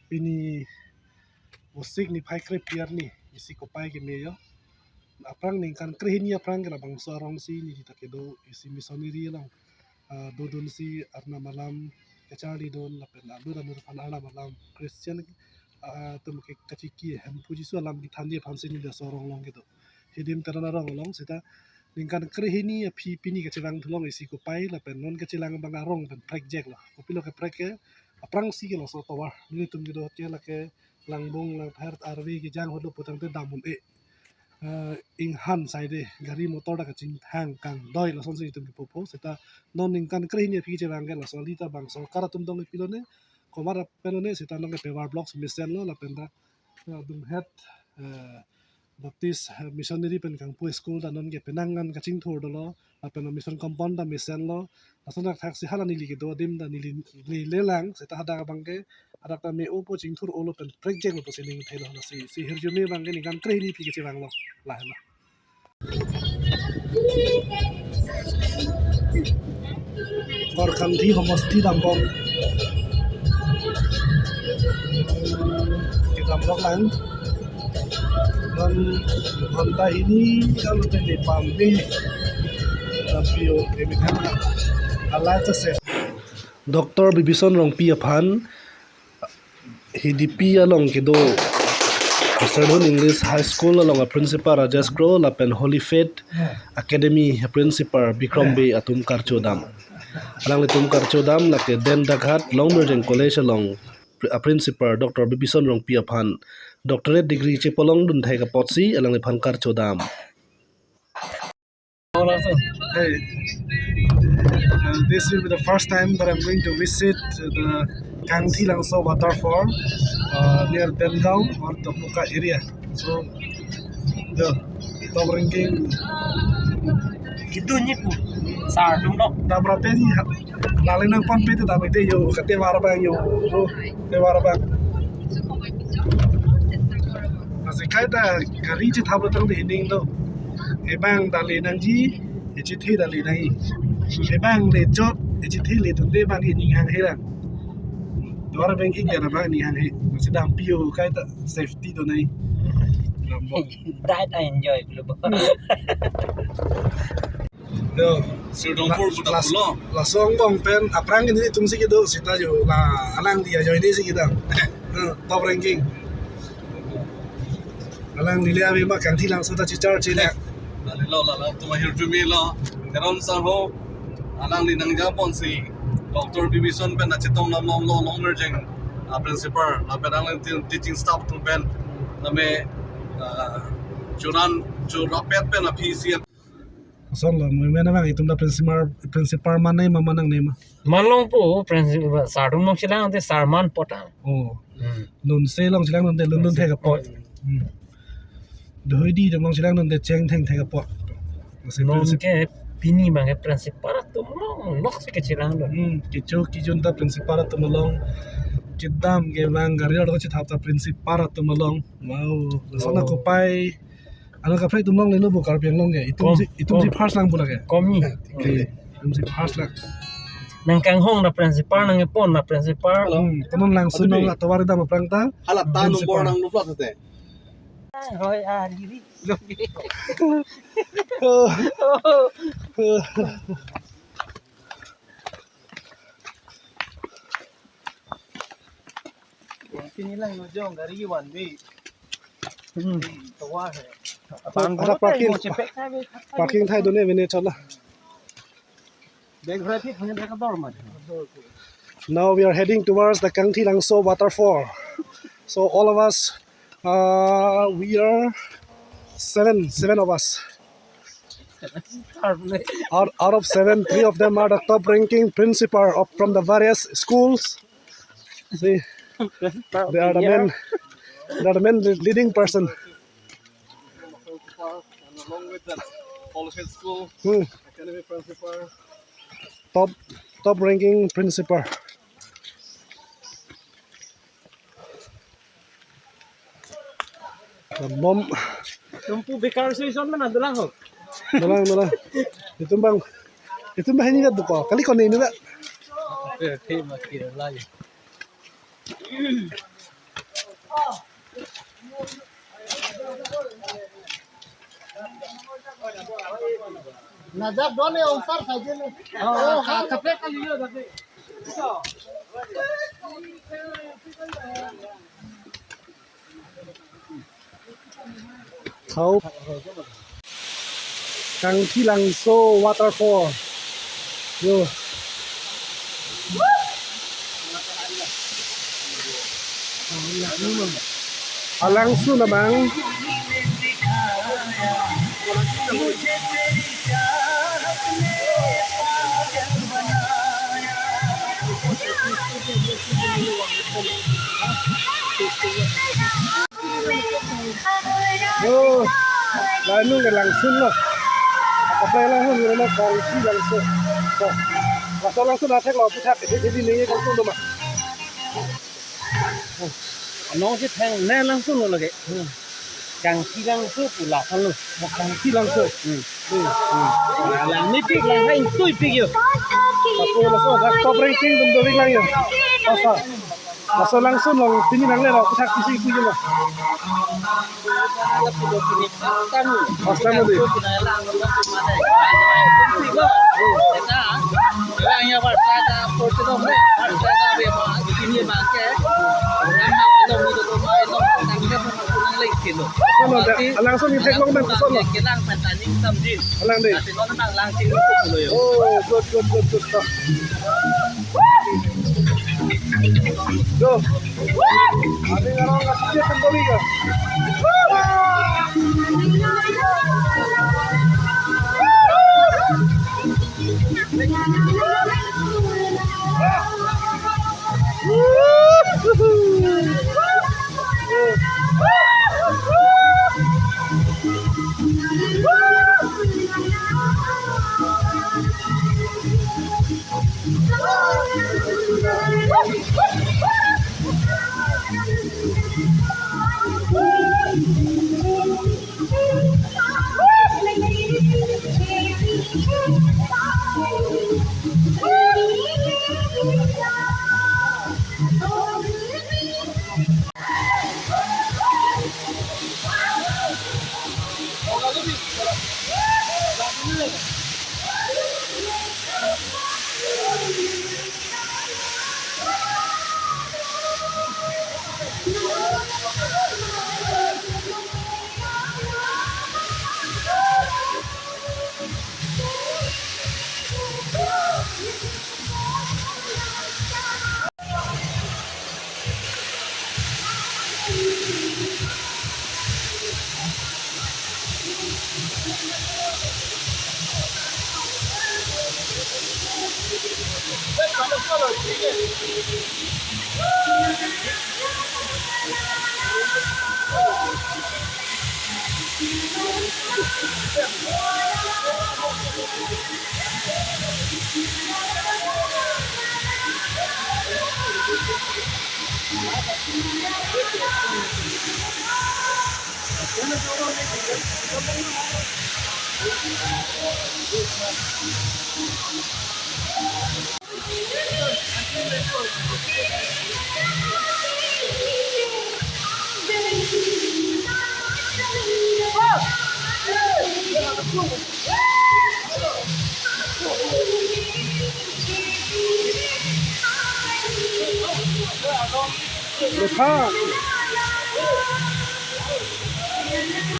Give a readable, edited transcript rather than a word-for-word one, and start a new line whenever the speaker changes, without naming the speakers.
Pini musik ni pai krepiar ni isi kopai ke meyo aprang ning kan krehini aprang ke bang sorong si ni kita kedo isi misoniri lang dodon si arna malam kecari don lapen alu dan arna malam Christian tum ke kaciki hem puji su alam di thandi phansi ni da sorong long gitu hidim terana rong long sita ning kan krehini pi pini kecilang tulong isi kopai lapen non kecilang bang arong pen prek jek lah kopilo ke prek ke aprang si ke lo so tawar ni tum kedo ke la ke langbong lang phar arwi ki jang hodo putang te damun ing han sai de gari motor da kaching hang kang doi la son si tum popo seta non ning kan kre ni phi che bang la so lita bang so kara tum dong pilone komara pelone seta nong ke pewar blocks misen lo la penda dum het baptist missionary pen kang pu school da non ke penangan kaching thor do lo la pen mission compound da misen lo ason da thak si hala ni li ke do dim da ni le lang seta hada bang ke ada kami opo jingthur olo pen project lo posiling thelo na si herjume bangge ni kan treni phi ke bang lo la la और खंधी हमस्ती दंबम kita melakukan dan hanta ini kalau dari pambi tapi demikian Allah itu Dr. Bibison Rong Pia Phan HDP along kido Western English High School along a principal Rajesh Grow lapen Holy Faith Academy principal Bikram Bay atum Karchodam alang litum Karchodam lake Den Daghat Long Merging College along a principal Dr. Bibison Rong Pia Phan doctorate degree chepolong dun thai ka potsi alang le Phan Karchodam. Hey, this will be the first time that I'm going to visit the Kangthi Langso waterfall near Bengaon or Topmuka area. So the top ranking
Itu nyipu sardung dok.
da berapa ni lain nang pon pe da mete yo kate warabang yo te warabang masih kaita gari je thab tang de ning do ebang da le nang ji e chi thi da le nai ebang le job e chi thi le tun de bang ni ning hang he lang dor bang ki ga bang ni hang he masih dam pio kaita safety do nai
Bright I enjoy belum.
Yo,
Serdongpur budak pulau.
lasong bong pen aprang ini tum sih gitu sita yo la alang dia jo ini sih kita top ranking alang ni lihat memang kan tilang sudah cicar cilek
Lalu tu mahir jumi lah. Karon saho alang ni nang Japon si Dr. Bibison pen na citong long merging principal na pedang teaching staff tu pen name curapet pen na PC
son lah mui mana bang itu dah prinsipal mana mama nang nema
Malong po prinsipal sardung mong silang ante sarman potang.
oh nun se long silang nun de lun thai ka pot doi di long silang nun de cheng theng thai ka pot
Non ke pini bang ke prinsipal tu mong lok se ke silang do.
kijun ta prinsipal tu melong kidam ke bang gari ro chi thap ta prinsipal tu melong wow lasona ko pai ano ka phai tumong le lo bu kar piang long ge itum si first lang bu la ge
Komi.
itum si first lang
Nang kang hong na prinsipal nang ipon na prinsipal.
tanon lang sunong atawari da maprang ta
halap ta nombor nang lupa tu
Hoy diri.
Pini lang no jong gari one way tawa hai
Ada
parking thai do ne vene chala
Bag berarti hanya mereka dormat.
now we are heading towards the Kangthi Langso waterfall so all of us we are seven of us out of seven, three of them are the top ranking principal from the various schools see they are the main leading person
along with that Holy Faith School academy principal
top ranking principal the bomb
Tumpu bekar season mana dalang ho.
dalang itu bang ini kat ko kali ko ni ba
Makira lagi.
Najak dole om sar saja nih. Oh, kafe kali ya kafe.
Kau Kang Kilang So Waterfall. Yo. Langsung na bang? Yo, lalu kan langsung lah. Apa langsung kita kongsi langsung. So, masuk langsung nanti kalau kita jadi ni langsung tu mah.
nó sẽ thang nè langsung rồi cái càng khi langsung của là thằng luôn
Mau kongsi langsung.
là nít biết là hay tôi biết rồi
Aku langsung ada top ranking untuk diri lagi. Masa, masuk langsung long tinggi nang le kita kisi itu je mah. Pas kamu di. Langsung di take long dan kusol lah. Alang deh. Oh, good. Go. Ada orang kasih kembali ke? Lepas.